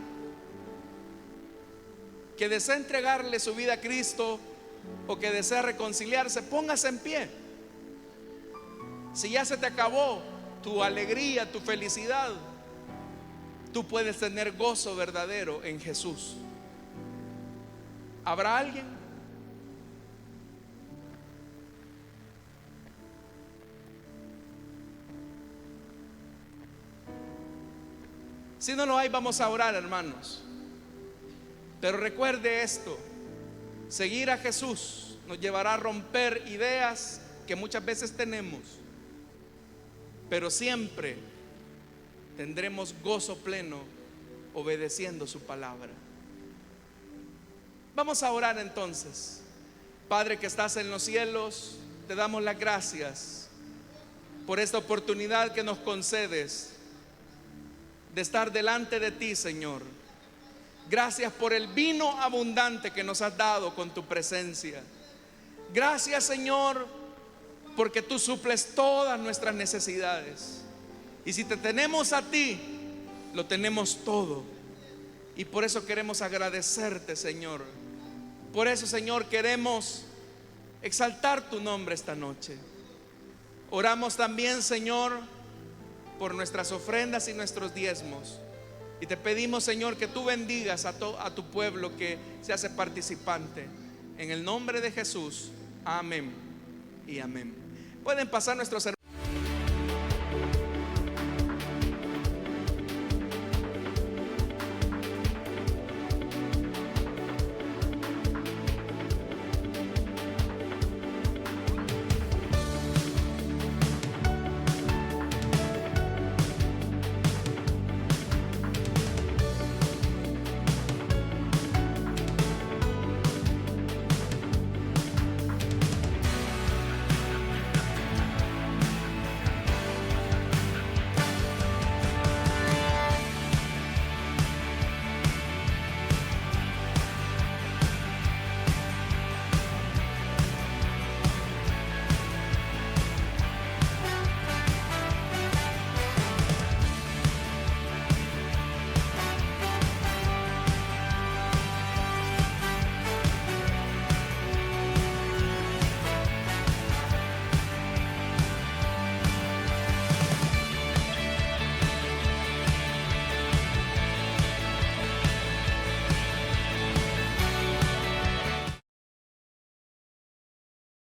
que desea entregarle su vida a Cristo o que desea reconciliarse? Póngase en pie. Si ya se te acabó tu alegría, tu felicidad, tú puedes tener gozo verdadero en Jesús. ¿Habrá alguien? Si no lo hay, vamos a orar, hermanos. Pero recuerde esto: seguir a Jesús nos llevará a romper ideas que muchas veces tenemos, pero siempre tendremos gozo pleno obedeciendo su palabra. Vamos a orar entonces. Padre que estás en los cielos, te damos las gracias por esta oportunidad que nos concedes de estar delante de ti, Señor. Gracias por el vino abundante que nos has dado con tu presencia. Gracias, Señor, porque tú suples todas nuestras necesidades. Y si te tenemos a ti, lo tenemos todo. Y por eso queremos agradecerte, Señor. Por eso, Señor, queremos exaltar tu nombre esta noche. Oramos también, Señor, por nuestras ofrendas y nuestros diezmos. Y te pedimos, Señor, que tú bendigas a tu pueblo que se hace participante. En el nombre de Jesús, amén y amén. Pueden pasar nuestros hermanos.